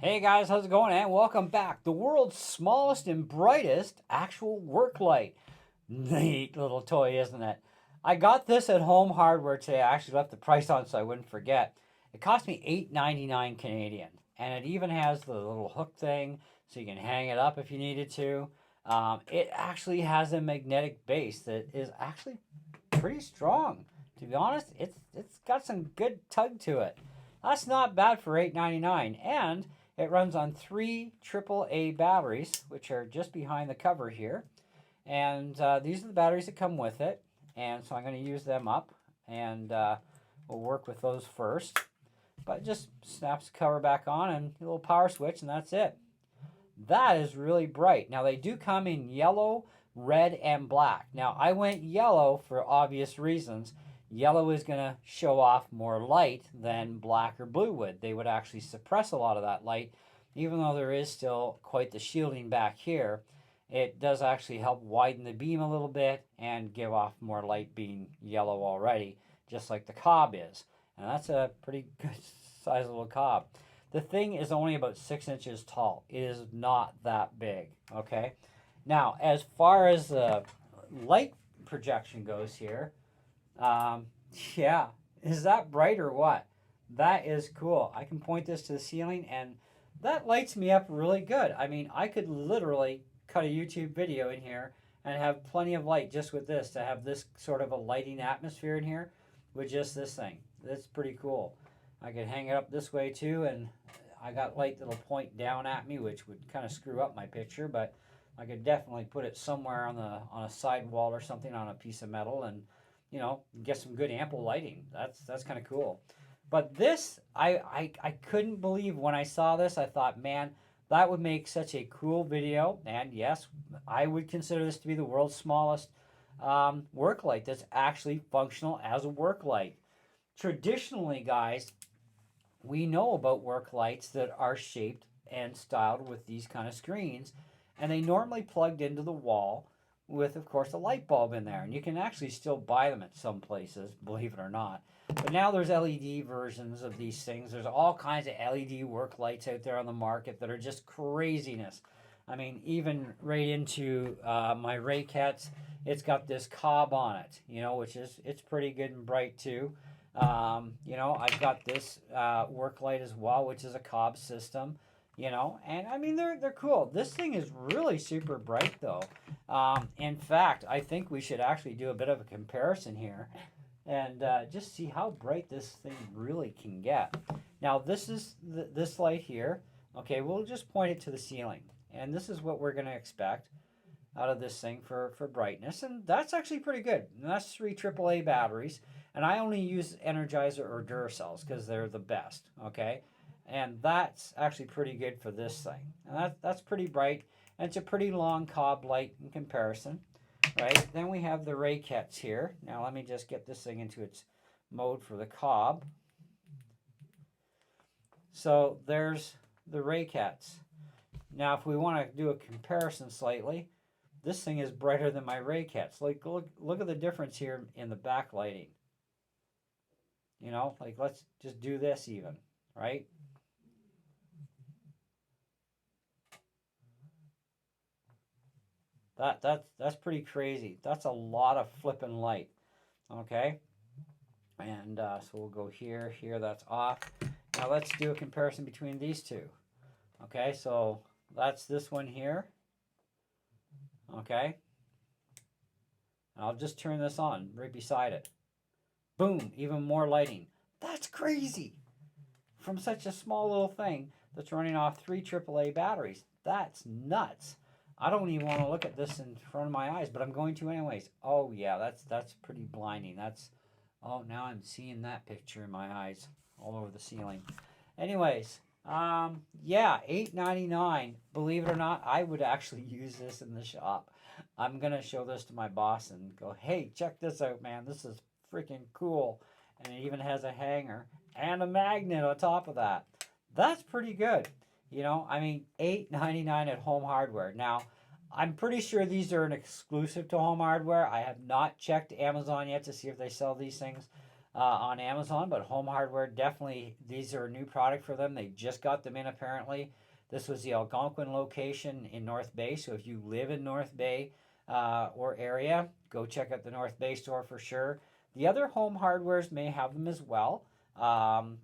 Hey guys, how's it going? And welcome back. The world's smallest and brightest actual work light. Neat little toy, isn't it? I got this at Home Hardware today. I actually left the price on so I wouldn't forget. It cost me $8.99 Canadian. And it even has the little hook thing so you can hang it up if you needed to. It actually has a magnetic base that is actually pretty strong. To be honest, it's got some good tug to it. That's not bad for $8.99, and it runs on three AAA batteries, which are just behind the cover here. And these are the batteries that come with it. And so I'm going to use them up, and we'll work with those first. But it just snaps the cover back on and a little power switch, and that's it. That is really bright. Now they do come in yellow, red, and black. Now I went yellow for obvious reasons. Yellow is going to show off more light than black or blue would. They would actually suppress a lot of that light, even though there is still quite the shielding back here. It does actually help widen the beam a little bit and give off more light being yellow already, just like the cob is. And that's a pretty good sizable cob. The thing is only about 6 inches tall. It is not that big, okay? Now, as far as the light projection goes here, um, yeah, is that bright or what? That is cool. I can point this to the ceiling and that lights me up really good. I mean, I could literally cut a YouTube video in here and have plenty of light just with this to have this sort of a lighting atmosphere in here with just this thing. That's pretty cool. I could hang it up this way too, and I got light that'll point down at me, which would kind of screw up my picture, but I could definitely put it somewhere on a side wall or something on a piece of metal and get some good ample lighting. That's kind of cool. But this, I couldn't believe when I saw this. I thought, man, that would make such a cool video. And yes, I would consider this to be the world's smallest work light that's actually functional as a work light. Traditionally, guys, we know about work lights that are shaped and styled with these kind of screens, and they normally plugged into the wall with, of course, a light bulb in there. And you can actually still buy them at some places, believe it or not. But now there's LED versions of these things. There's all kinds of LED work lights out there on the market that are just craziness. I mean, even right into my Raycats, it's got this cob on it, which is it's pretty good and bright too. I've got this work light as well, which is a cob system. And I mean they're cool. This thing is really super bright though. In fact, I think we should actually do a bit of a comparison here, and just see how bright this thing really can get. Now this is this light here. Okay, we'll just point it to the ceiling, and this is what we're going to expect out of this thing for brightness, and that's actually pretty good. And that's three AAA batteries, and I only use Energizer or Duracells because they're the best. Okay, and that's actually pretty good for this thing. And that's pretty bright, and it's a pretty long cob light in comparison, right? Then we have the Raycats here. Now let me just get this thing into its mode for the cob. So there's the Raycats. Now if we want to do a comparison slightly, this thing is brighter than my Raycats. Like look at the difference here in the backlighting. Like let's just do this even, right? That's pretty crazy. That's a lot of flipping light. Okay, and so we'll go here, here. That's off. Now let's do a comparison between these two. Okay, so that's this one here. Okay, I'll just turn this on right beside it. Boom, even more lighting. That's crazy. From such a small little thing that's running off three AAA batteries. That's nuts. I don't even want to look at this in front of my eyes, but I'm going to anyways. Oh yeah, that's pretty blinding. Oh, now I'm seeing that picture in my eyes all over the ceiling. Anyways, yeah, $8.99. Believe it or not, I would actually use this in the shop. I'm gonna show this to my boss and go, hey, check this out, man. This is freaking cool. And it even has a hanger and a magnet on top of that. That's pretty good. I mean, $8.99 at Home Hardware. Now, I'm pretty sure these are an exclusive to Home Hardware. I have not checked Amazon yet to see if they sell these things. on Amazon, but Home Hardware definitely, these are a new product for them. They just got them in apparently. This was the Algonquin location in North Bay. So if you live in North Bay or area, go check out the North Bay store for sure. The other Home Hardwares may have them as well. Of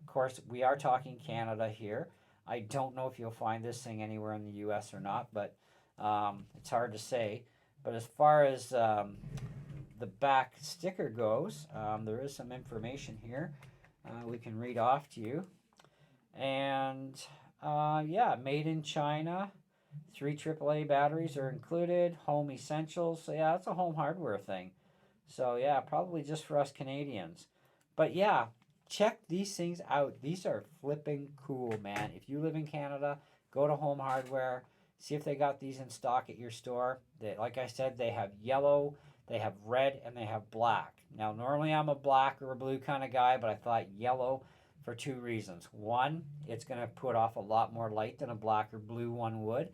course, we are talking Canada here. I don't know if you'll find this thing anywhere in the U.S. or not, but it's hard to say. But as far as the back sticker goes, there is some information here we can read off to you. And yeah, made in China. 3 AAA batteries are included. Home essentials. So yeah, it's a home hardware thing. So yeah, probably just for us Canadians. But yeah, check these things out. These are flipping cool, man. If you live in Canada, go to Home Hardware. See if they got these in stock at your store. They, like I said, they have yellow, they have red, and they have black. Now, normally I'm a black or a blue kind of guy, but I thought yellow for 2 reasons. One, it's going to put off a lot more light than a black or blue one would.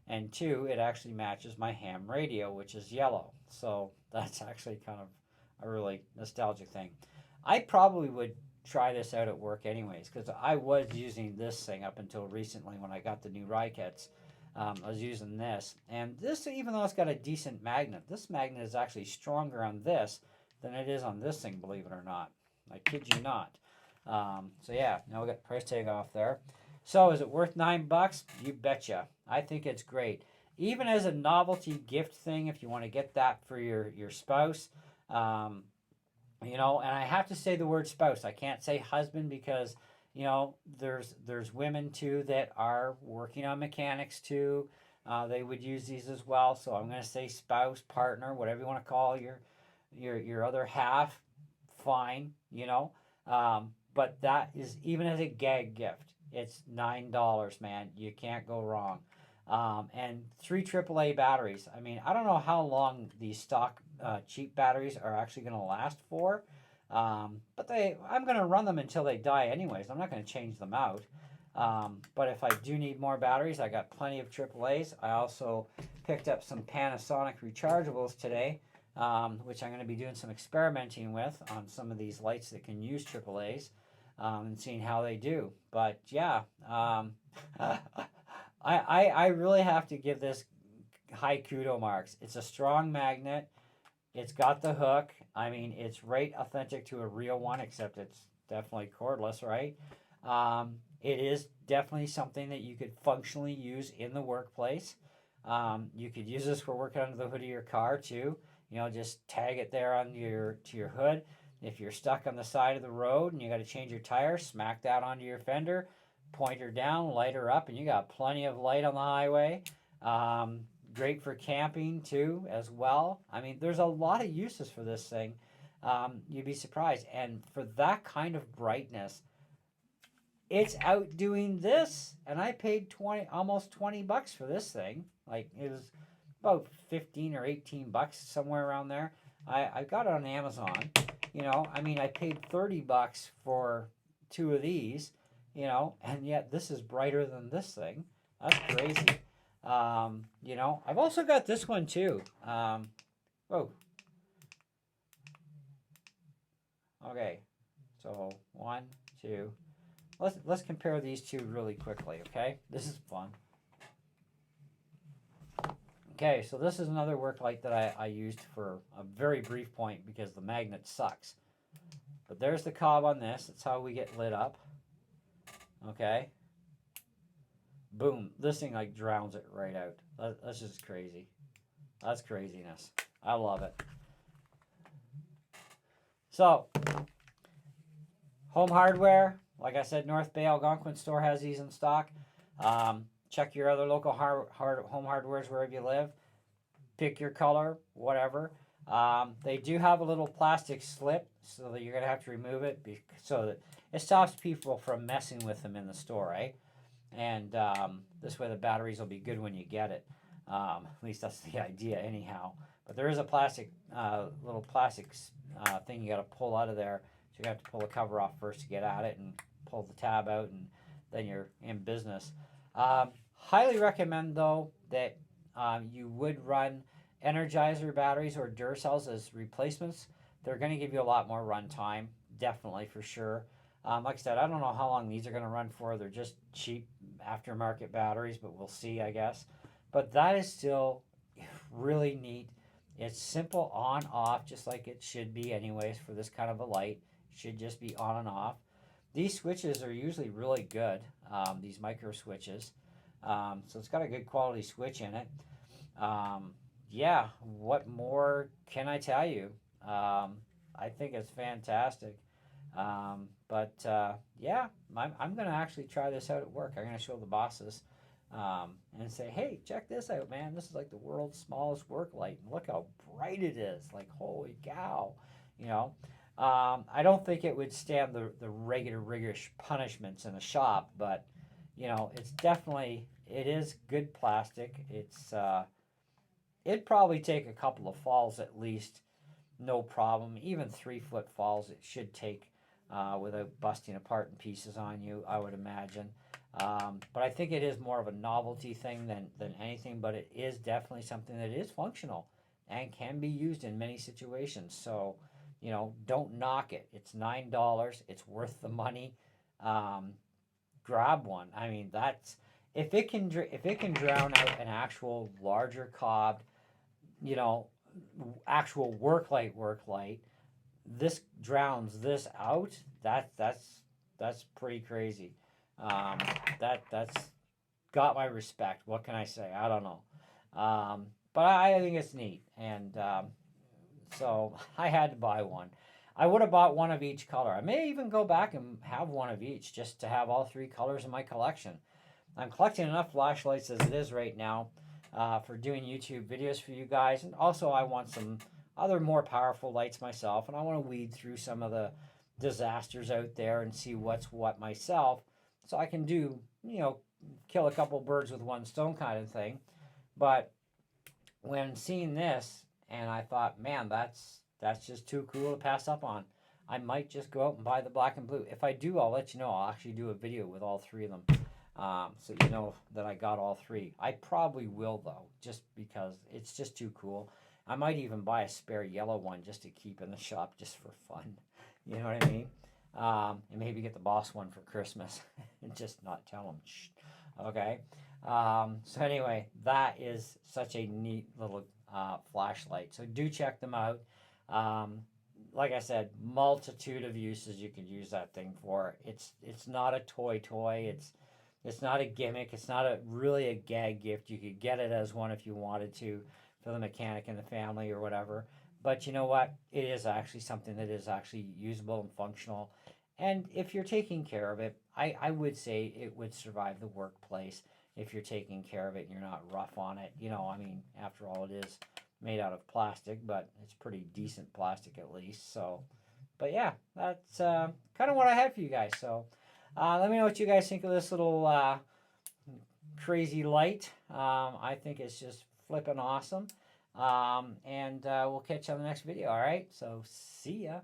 And 2, it actually matches my ham radio, which is yellow. So that's actually kind of a really nostalgic thing. I probably would try this out at work anyways, because I was using this thing up until recently when I got the new Rikets. I was using this, and this, even though it's got a decent magnet, this magnet is actually stronger on this than it is on this thing, believe it or not. I kid you not. So yeah, now we got the price tag off there. So is it worth $9? You betcha. I think it's great. Even as a novelty gift thing, if you want to get that for your spouse, and I have to say the word spouse. I can't say husband because there's women too that are working on mechanics too. They would use these as well. So I'm going to say spouse, partner, whatever you want to call your other half. Fine, but that is, even as a gag gift, it's $9, man. You can't go wrong. And 3 AAA batteries. I mean, I don't know how long these stock cheap batteries are actually going to last for. But I'm going to run them until they die anyways. I'm not going to change them out. But if I do need more batteries, I got plenty of AAAs. I also picked up some Panasonic rechargeables today, which I'm going to be doing some experimenting with on some of these lights that can use AAAs, and seeing how they do. But yeah, I really have to give this high kudo marks. It's a strong magnet. It's got the hook. I mean, it's right authentic to a real one, except it's definitely cordless, right? It is definitely something that you could functionally use in the workplace. You could use this for working under the hood of your car too. Just tag it there on to your hood. If you're stuck on the side of the road and you got to change your tire, smack that onto your fender, point her down, light her up, and you got plenty of light on the highway. Great for camping too, as well. I mean, there's a lot of uses for this thing. You'd be surprised. And for that kind of brightness, it's outdoing this. And I paid almost $20 for this thing. Like, it was about 15 or 18 bucks, somewhere around there. I got it on Amazon. I paid $30 for 2 of these, and yet this is brighter than this thing. That's crazy. I've also got this one too. Whoa. Okay. So 1, 2. Let's compare these two really quickly, okay? This is fun. Okay, so this is another work light that I used for a very brief point because the magnet sucks. But there's the cob on this. That's how we get lit up. Okay. Boom. This thing like drowns it right out. That's just crazy. That's craziness. I love it. So, Home Hardware. Like I said, North Bay Algonquin store has these in stock. Check your other local home hardwares wherever you live. Pick your color, whatever. They do have a little plastic slip, so that you're going to have to remove it so that it stops people from messing with them in the store, right? And this way the batteries will be good when you get it. At least that's the idea anyhow. But there is a little plastic thing you got to pull out of there. So you have to pull the cover off first to get at it and pull the tab out, and then you're in business. Highly recommend, though, that you would run Energizer batteries or Duracells as replacements They're going to give you a lot more run time, definitely for sure. Like I said, I don't know how long these are going to run for. They're just cheap aftermarket batteries, but we'll see, I guess. But that is still really neat. It's simple on off, just like it should be, anyways, for this kind of a light. It should just be on and off. These switches are usually really good, these micro switches. So it's got a good quality switch in it. Yeah, what more can I tell you? I think it's fantastic. Yeah, I'm going to actually try this out at work. I'm going to show the bosses and say, hey, check this out, man. This is like the world's smallest work light. And look how bright it is. Like, holy cow. You know, I don't think it would stand the regular rigorous punishments in a shop, but, you know, it's definitely, it is good plastic. It'd probably take a couple of falls at least, no problem. Even 3-foot falls it should take without busting apart in pieces on you, I would imagine. But I think it is more of a novelty thing than anything, but it is definitely something that is functional and can be used in many situations. So, you know, don't knock it. It's $9. It's worth the money. Grab one. I mean, that's if it can drown out an actual larger cob, you know, actual work light. This drowns this out. That's pretty crazy. That's got my respect. What can I say? I don't know. But I think it's neat, and so I had to buy one. I would have bought one of each color. I may even go back and have one of each just to have all 3 colors in my collection. I'm collecting enough flashlights as it is right now for doing YouTube videos for you guys, and also I want some other more powerful lights myself, and I want to weed through some of the disasters out there and see what's what myself, so I can do, you know, kill a couple birds with one stone kind of thing. But when seeing this, and I thought, man, that's just too cool to pass up on. I might just go out and buy the black and blue. If I do, I'll let you know. I'll actually do a video with all 3 of them, so you know that I got all 3. I probably will, though, just because it's just too cool. I might even buy a spare yellow one just to keep in the shop just for fun. You know what I mean? And maybe get the boss one for Christmas and just not tell him. Shh. Okay. So anyway, that is such a neat little flashlight. So do check them out. Like I said, multitude of uses you could use that thing for. It's not a toy. It's not a gimmick. It's not really a gag gift. You could get it as one if you wanted to for the mechanic in the family or whatever. But you know what? It is actually something that is actually usable and functional. And if you're taking care of it, I would say it would survive the workplace if you're taking care of it and you're not rough on it. You know, I mean, after all, it is made out of plastic, but it's pretty decent plastic at least. So, but yeah, that's kind of what I had for you guys. So let me know what you guys think of this little crazy light. I think it's just flipping awesome. And we'll catch you on the next video. All right. So see ya.